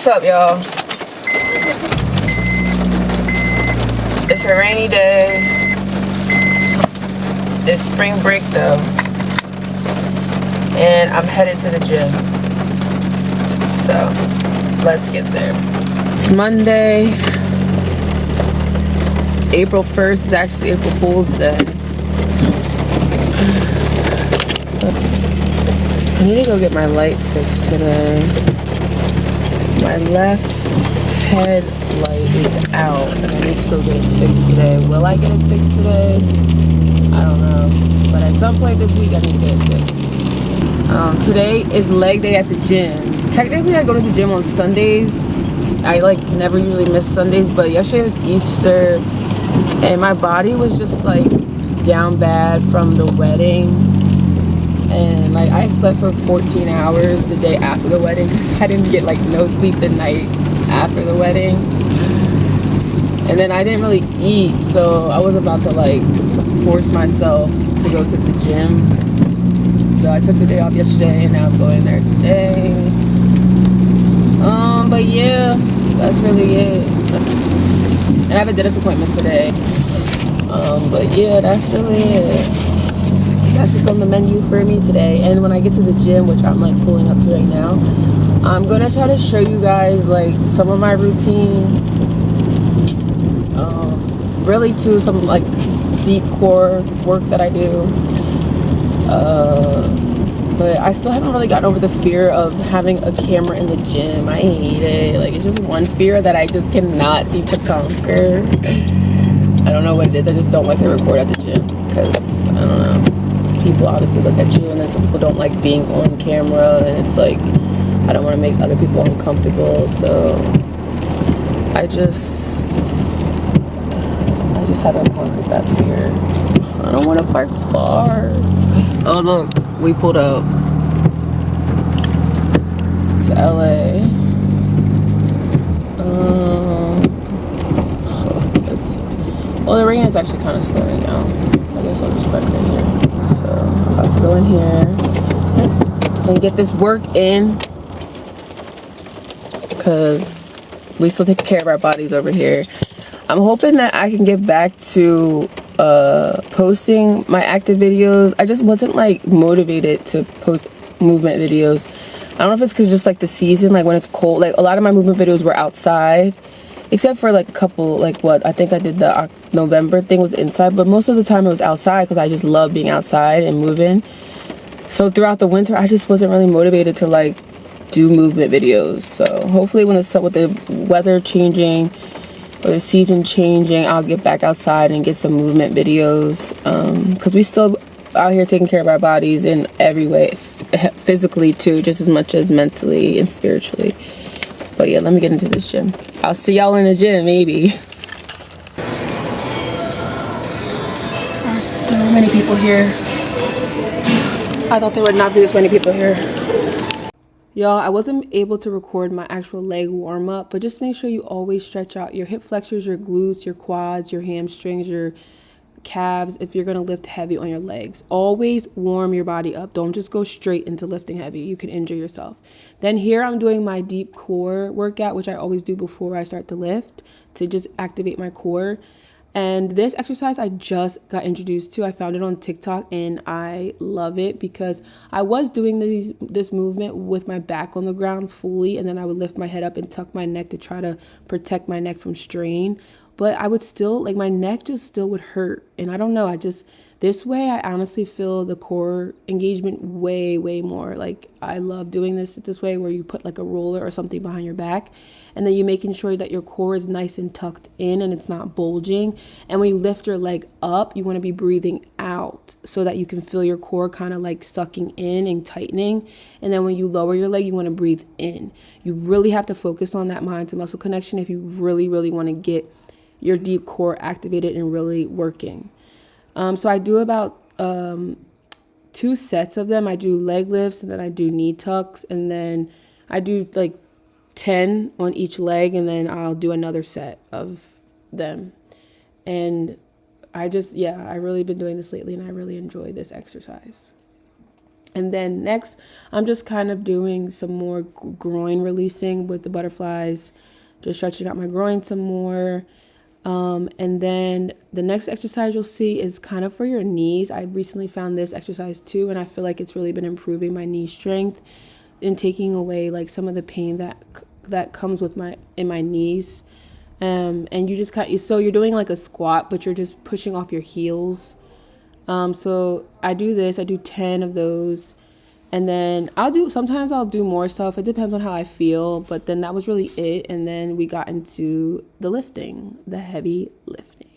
What's up, y'all? It's a rainy day. It's spring break though, and I'm headed to the gym. So let's get there. It's Monday, April 1st. It's actually April Fool's Day. I need to go get my light fixed today. My left headlight is out and I need to go get it fixed today. Will I get it fixed today? I don't know. But at some point this week I need to get it fixed. Today is leg day at the gym. Technically I go to the gym on Sundays. I never usually miss Sundays, but yesterday was Easter and my body was just down bad from the wedding. And I slept for 14 hours the day after the wedding because I didn't get no sleep the night after the wedding. And then I didn't really eat, so I was about to force myself to go to the gym. So I took the day off yesterday and now I'm going there today. But yeah, that's really it. And I have a dentist appointment today. But yeah, that's really it. That's what's on the menu for me today. And when I get to the gym, which I'm pulling up to right now, I'm gonna try to show you guys some of my routine, really too some deep core work that I do, but I still haven't really gotten over the fear of having a camera in the gym. I hate it. It's just one fear that I just cannot seem to conquer. I don't know what it is. I just don't like to record at the gym because I don't know, people obviously look at you, and then some people don't like being on camera, and it's I don't want to make other people uncomfortable, so I just haven't conquered that fear. I don't want to park far. Oh look, we pulled up to LA. Let's see. Well, the rain is actually kind of slowing down. I guess I'll just park right here. So I'm about to go in here and get this work in because we still take care of our bodies over here. I'm hoping that I can get back to posting my active videos. I just wasn't motivated to post movement videos. I don't know if it's because just the season, when it's cold. A lot of my movement videos were outside, except for a couple, what I think I did the November thing was inside, but most of the time it was outside because I just love being outside and moving. So throughout the winter I just wasn't really motivated to do movement videos. So hopefully with the weather changing or the season changing, I'll get back outside and get some movement videos, because we still out here taking care of our bodies in every way, physically too, just as much as mentally and spiritually. But yeah, let me get into this gym. I'll see y'all in the gym, maybe. There are so many people here. I thought there would not be this many people here. Y'all, I wasn't able to record my actual leg warm-up, but just make sure you always stretch out your hip flexors, your glutes, your quads, your hamstrings, your calves if you're going to lift heavy on your legs. Always warm your body up. Don't just go straight into lifting heavy. You can injure yourself. Then here I'm doing my deep core workout, which I always do before I start to lift to just activate my core. And this exercise I just got introduced to. I found it on TikTok and I love it because I was doing this movement with my back on the ground fully, and then I would lift my head up and tuck my neck to try to protect my neck from strain. But I would still, my neck just still would hurt. And I don't know, this way I honestly feel the core engagement way, way more. I love doing this way where you put a roller or something behind your back, and then you're making sure that your core is nice and tucked in and it's not bulging. And when you lift your leg up, you want to be breathing out so that you can feel your core kind of sucking in and tightening. And then when you lower your leg, you want to breathe in. You really have to focus on that mind to muscle connection if you really, really want to get your deep core activated and really working. So I do about 2 sets of them. I do leg lifts, and then I do knee tucks, and then I do 10 on each leg, and then I'll do another set of them. And I really been doing this lately, and I really enjoy this exercise. And then next, I'm just kind of doing some more groin releasing with the butterflies, just stretching out my groin some more. And then the next exercise you'll see is kind of for your knees. I recently found this exercise too, and I feel like it's really been improving my knee strength and taking away like some of the pain that comes with my knees. And you just so you're doing like a squat, but you're just pushing off your heels. So I do 10 of those, and then sometimes I'll do more stuff. It depends on how I feel, but then that was really it. And then we got into the heavy lifting.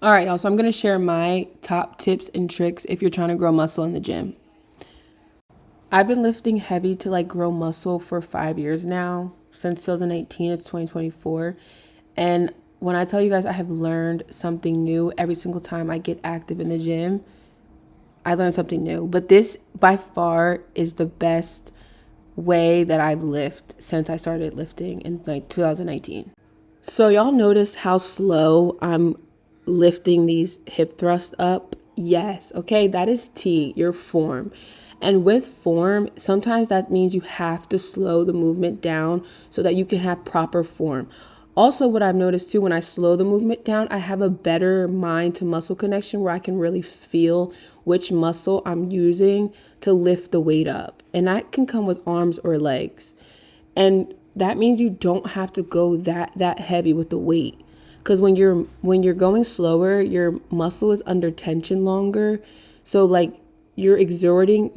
All right, y'all. So I'm going to share my top tips and tricks if you're trying to grow muscle in the gym. I've been lifting heavy to like grow muscle for 5 years now. Since 2018, it's 2024. And when I tell you guys I have learned something new every single time I get active in the gym, I learned something new. But this by far is the best way that I've lifted since I started lifting in like 2019. So y'all notice how slow I'm lifting these hip thrusts up? Yes, okay, that is T, your form. And with form, sometimes that means you have to slow the movement down so that you can have proper form. Also, what I've noticed too, when I slow the movement down, I have a better mind to muscle connection where I can really feel which muscle I'm using to lift the weight up. And that can come with arms or legs. And that means you don't have to go that heavy with the weight. Because when you're going slower, your muscle is under tension longer. So like you're exerting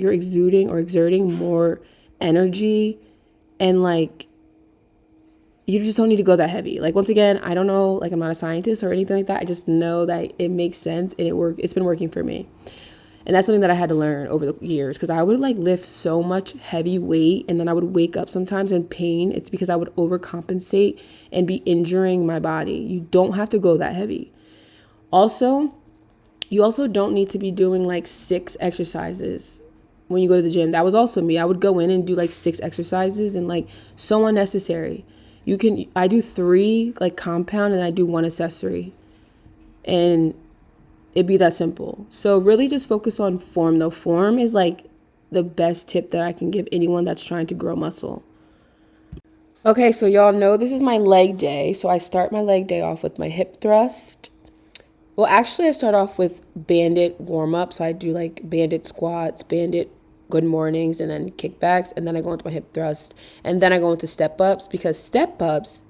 more energy, and like you just don't need to go that heavy. Like, once again, I don't know, like I'm not a scientist or anything like that. I just know that it makes sense and it's been working for me. And that's something that I had to learn over the years, because I would like lift so much heavy weight and then I would wake up sometimes in pain. It's because I would overcompensate and be injuring my body. You don't have to go that heavy. Also, you also don't need to be doing like 6 exercises when you go to the gym. That was also me. I would go in and do like 6 exercises and like so unnecessary. I do 3 like compound and I do 1 accessory. And it'd be that simple. So really just focus on form though. Form is like the best tip that I can give anyone that's trying to grow muscle. Okay, so y'all know this is my leg day. So I start my leg day off with my hip thrust. Well, actually, I start off with bandit warm-up. So I do like bandit squats, bandit good mornings, and then kickbacks. And then I go into my hip thrust. And then I go into step-ups, because step-ups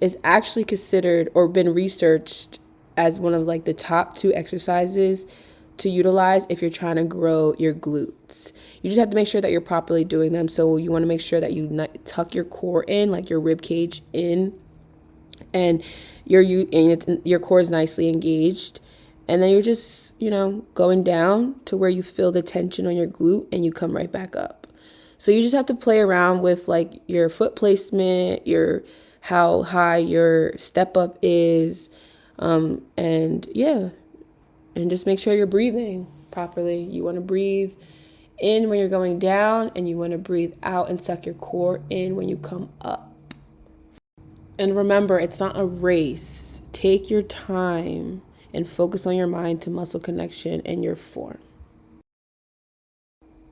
is actually considered or been researched as one of like the top 2 exercises to utilize if you're trying to grow your glutes. You just have to make sure that you're properly doing them. So you want to make sure that you tuck your core in, like your rib cage in, and your core is nicely engaged. And then you're just, going down to where you feel the tension on your glute and you come right back up. So you just have to play around with like your foot placement, how high your step up is, and just make sure you're breathing properly. You want to breathe in when you're going down, and you want to breathe out and suck your core in when you come up. And remember, it's not a race. Take your time and focus on your mind to muscle connection and your form.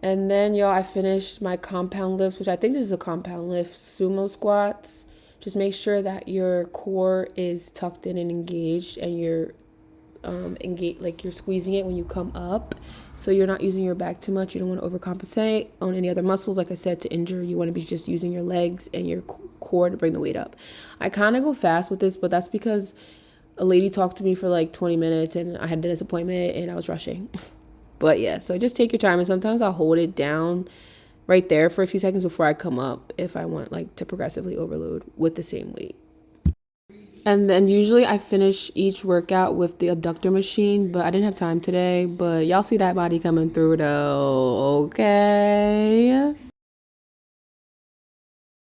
And then, y'all, I finished my compound lifts, which I think this is a compound lift, sumo squats. Just make sure that your core is tucked in and engaged, and you're like you're squeezing it when you come up. So you're not using your back too much. You don't want to overcompensate on any other muscles, like I said, to injure. You want to be just using your legs and your core to bring the weight up. I kind of go fast with this, but that's because a lady talked to me for like 20 minutes and I had a dentist appointment and I was rushing. But yeah, so just take your time, and sometimes I'll hold it down right there for a few seconds before I come up if I want like to progressively overload with the same weight. And then usually I finish each workout with the abductor machine, but I didn't have time today. But y'all see that body coming through though, okay?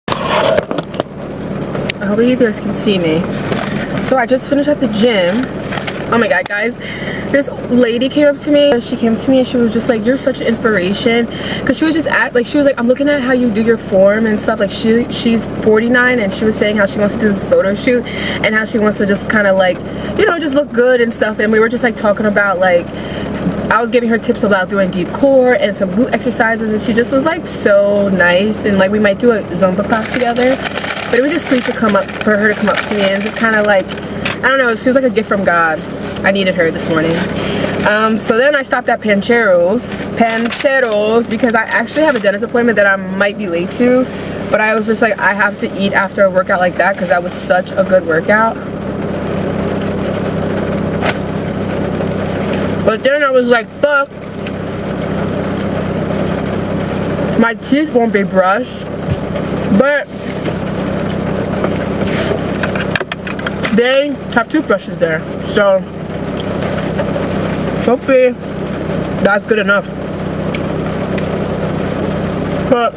I hope you guys can see me. So I just finished at the gym. Oh my god, guys, this lady came up to me. She came to me and she was just like, you're such an inspiration, because she was just she was like, I'm looking at how you do your form and stuff. Like she's 49 and she was saying how she wants to do this photo shoot and how she wants to just kind of like, just look good and stuff. And we were just like talking about like I was giving her tips about doing deep core and some glute exercises, and she just was like so nice, and like we might do a Zumba class together. But it was just sweet to come up for her to come up to me and just kind of like, I don't know, she was like a gift from God. I needed her this morning. So then I stopped at Pancheros because I actually have a dentist appointment that I might be late to, but I was just like, I have to eat after a workout like that because that was such a good workout. But then I was like, fuck, my teeth won't be brushed, but they have toothbrushes there, so hopefully that's good enough. But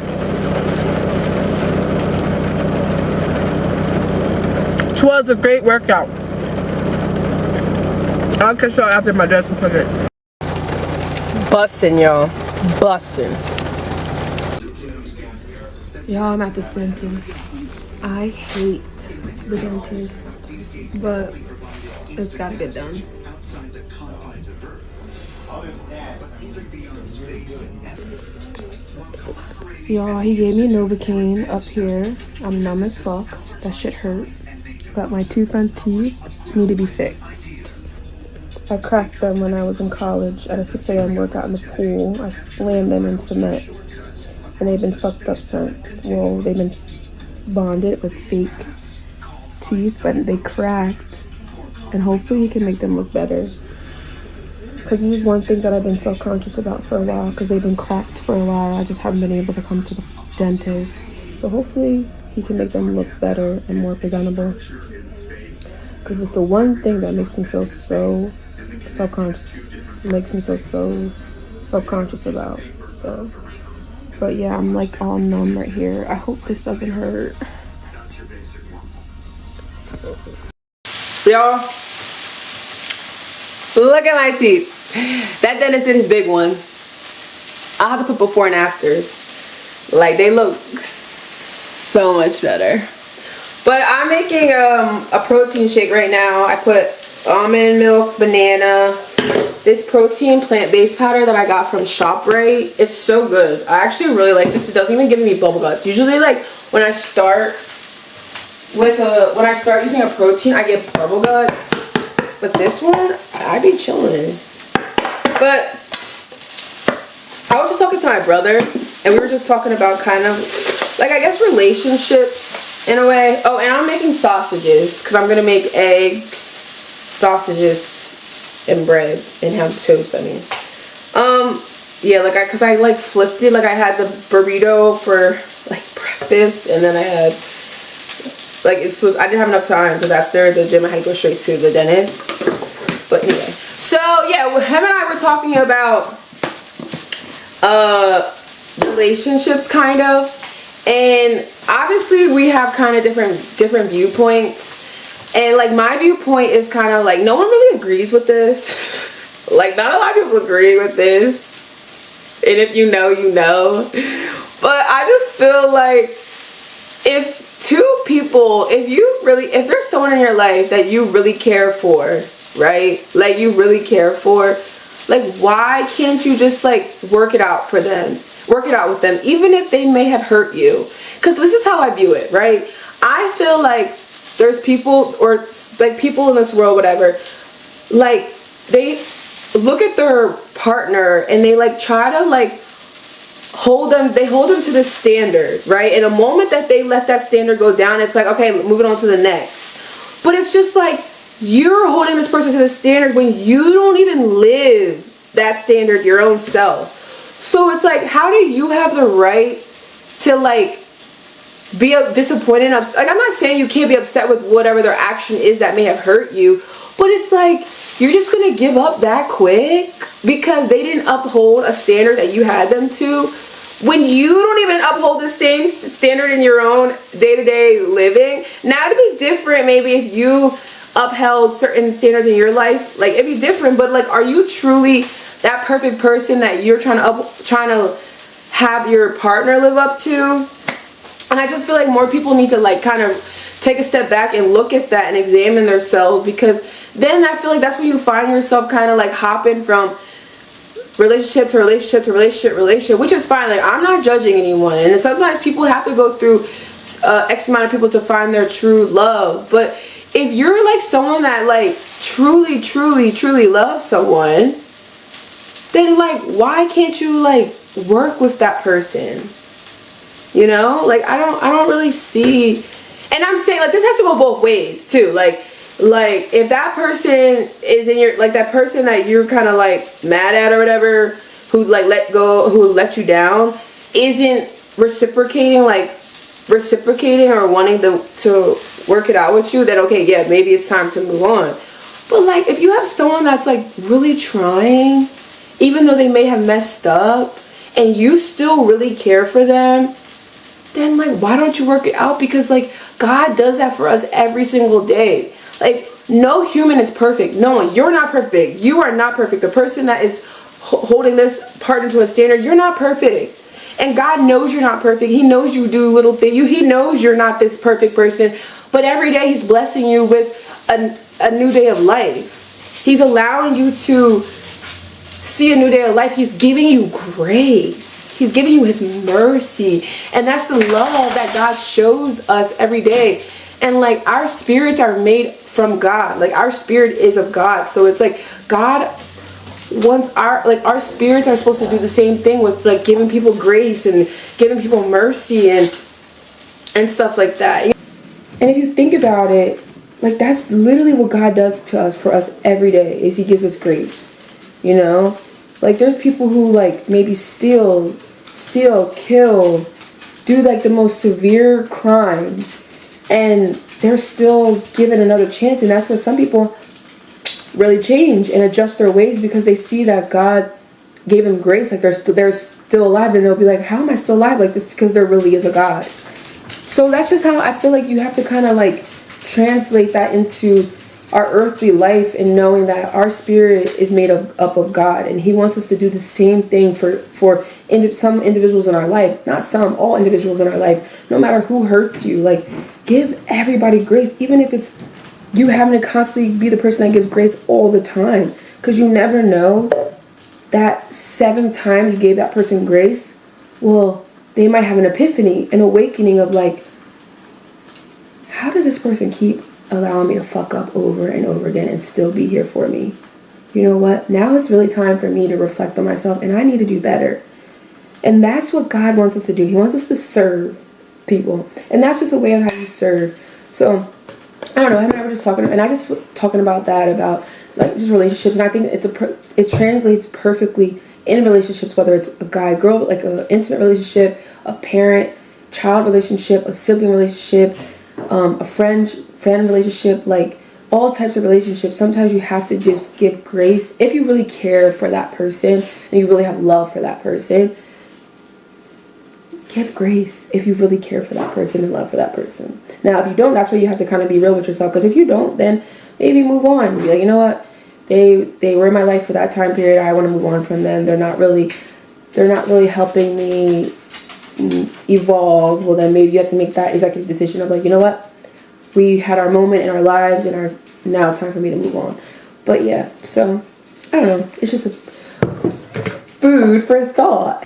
it was a great workout. I'll catch y'all after my dentist appointment. Bussin', y'all. Bussin'. Y'all, I'm at this dentist. I hate the dentist, but it's gotta get done. Y'all, he gave me Novocaine up here. I'm numb as fuck. That shit hurt. But my two front teeth need to be fixed. I cracked them when I was in college at a 6 a.m. workout in the pool. I slammed them in cement. And they've been fucked up since. Well, they've been bonded with fake teeth, but they cracked. And hopefully he can make them look better. Because this is one thing that I've been self-conscious about for a while, because they've been cracked for a while. I just haven't been able to come to the dentist. So hopefully he can make them look better and more presentable. Because it's the one thing that makes me feel so self-conscious. It makes me feel so self-conscious about. So, but yeah, I'm like all numb right here. I hope this doesn't hurt. Y'all, look at my teeth. That dentist did his big one. I'll have to put before and afters. Like, they look so much better. But I'm making a protein shake right now. I put almond milk, banana, this protein plant-based powder that I got from ShopRite. It's so good. I actually really like this. It doesn't even give me bubble guts. Usually, like, when I start using a protein, I get bubble guts. But this one, I be chilling. But I was just talking to my brother, and we were just talking about kind of, like, I guess relationships in a way. Oh, and I'm making sausages, because I'm going to make eggs, sausages, and bread, and have toast, I mean. Yeah, like, because I like, flipped it, like, I had the burrito for, like, breakfast, and then I had, like, I didn't have enough time, because after the gym, I had to go straight to the dentist. But anyway. So, yeah, him and I were talking about relationships, kind of. And obviously, we have kind of different viewpoints. And, like, my viewpoint is kind of, like, no one really agrees with this. Like, not a lot of people agree with this. And if you know, you know. But I just feel like if two people, if there's someone in your life that you really care for, right? Like, you really care for, like, why can't you just, like, work it out for them? Work it out with them, even if they may have hurt you. Because this is how I view it, right? I feel like there's people, or, like, people in this world, whatever, like, they look at their partner and they, like, try to, like, hold them to this standard, right? And the moment that they let that standard go down, it's like, okay, moving on to the next. But it's just like, you're holding this person to the standard when you don't even live that standard your own self. So it's like, how do you have the right to, like, be disappointed and upset? Like, I'm not saying you can't be upset with whatever their action is that may have hurt you, but it's like, you're just gonna give up that quick because they didn't uphold a standard that you had them to, when you don't even uphold the same standard in your own day-to-day living. Now, it'd be different maybe if you upheld certain standards in your life, like, it'd be different, but, like, are you truly that perfect person that you're trying to have your partner live up to? And I just feel like more people need to, like, kind of take a step back and look at that and examine themselves, because then I feel like that's when you find yourself kind of, like, hopping from relationship to relationship to relationship, which is fine. Like, I'm not judging anyone, and sometimes people have to go through X amount of people to find their true love. But if you're like someone that like truly loves someone, then like, why can't you like work with that person? You know, like, I don't really see. And I'm saying, like, this has to go both ways too. Like if that person is in your, like, that person that you're kind of like mad at or whatever, who like who let you down, isn't reciprocating or wanting to work it out with you, then okay, yeah, maybe it's time to move on. But like, if you have someone that's like really trying, even though they may have messed up, and you still really care for them, then like, why don't you work it out? Because like, God does that for us every single day. Like, no human is perfect. No one. You're not perfect. You are not perfect. The person that is holding this partner to a standard, you're not perfect. And God knows you're not perfect. He knows you do little things. He knows you're not this perfect person. But every day He's blessing you with a new day of life. He's allowing you to see a new day of life. He's giving you grace. He's giving you His mercy. And that's the love that God shows us every day. And like, our spirits are made from God. Like, our spirit is of God. So it's like, God wants our spirits are supposed to do the same thing with like giving people grace and giving people mercy and stuff like that. And if you think about it, like, that's literally what God does to us, for us every day, is He gives us grace. You know, like, there's people who like maybe steal, kill, do like the most severe crimes, and they're still given another chance. And that's where some people really change and adjust their ways, because they see that God gave them grace. Like, they're still alive. Then they'll be like, how am I still alive? Like, this, because there really is a God. So that's just how I feel like you have to kind of like translate that into our earthly life, and knowing that our spirit is made up of God, and He wants us to do the same thing for some individuals in our life. Not some, all individuals in our life. No matter who hurts you, like, give everybody grace, even if it's you having to constantly be the person that gives grace all the time, because you never know that 7th time you gave that person grace, well, they might have an epiphany, an awakening of like, how does this person keep allowing me to fuck up over and over again and still be here for me? You know what? Now it's really time for me to reflect on myself, and I need to do better. And that's what God wants us to do. He wants us to serve people, and that's just a way of how you serve. So I don't know. I was just talking, and I just talking about that, about like just relationships, and I think it translates perfectly in relationships, whether it's a guy-girl, like an intimate relationship, a parent-child relationship, a sibling relationship, a friend relationship, like all types of relationships. Sometimes you have to just give grace if you really care for that person and you really have love for that person. Give grace if you really care for that person and love for that person. Now, if you don't, that's where you have to kind of be real with yourself, because if you don't, then maybe move on. Be like, you know what? They were in my life for that time period. I want to move on from them. They're not really helping me evolve. Well, then maybe you have to make that executive decision of like, you know what? We had our moment in our lives, and now it's time for me to move on. But yeah, so I don't know. It's just a food for thought.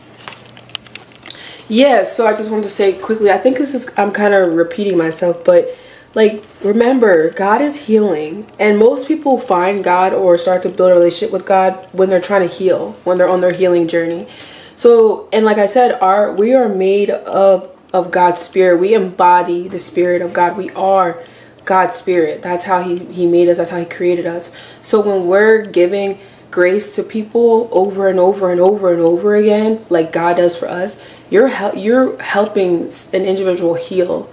Yeah, so I just wanted to say quickly, I think I'm kind of repeating myself, but like, remember, God is healing, and most people find God or start to build a relationship with God when they're trying to heal, when they're on their healing journey. So, and like I said, we are made of God's spirit. We embody the spirit of God. We are God's spirit. That's how he made us. That's how He created us. So when we're giving grace to people over and over and over and over again, like God does for us, you're helping an individual heal.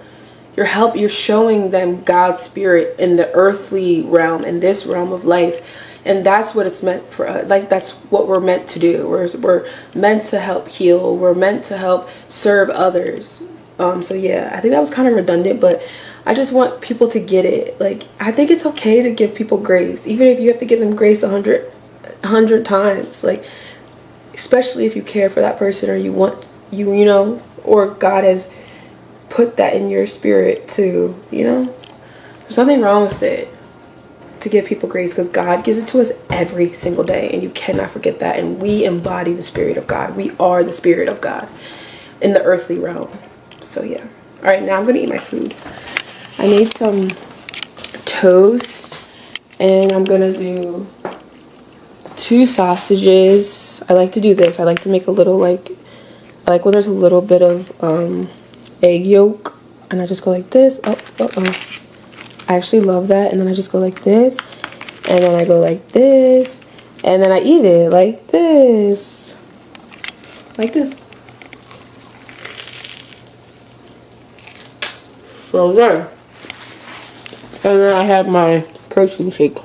You're showing them God's spirit in the earthly realm, in this realm of life. And that's what it's meant for us. Like, that's what we're meant to do. We're meant to help heal. We're meant to help serve others. So yeah, I think that was kind of redundant, but I just want people to get it. Like, I think it's okay to give people grace, even if you have to give them grace 100 times. Like, especially if you care for that person, or you want, you know, or God has put that in your spirit to, you know, there's nothing wrong with it. to give people grace, because God gives it to us every single day, and you cannot forget that. And we embody the Spirit of God. We are the Spirit of God in the earthly realm. So yeah. All right, now I'm gonna eat my food. I made some toast, and I'm gonna do 2 sausages. I like to do this. I like to make a little, like, I like when there's a little bit of egg yolk, and I just go like this. I actually love that. And then I just go like this, and then I go like this, and then I eat it like this. Like this. So good. And then I have my protein shake.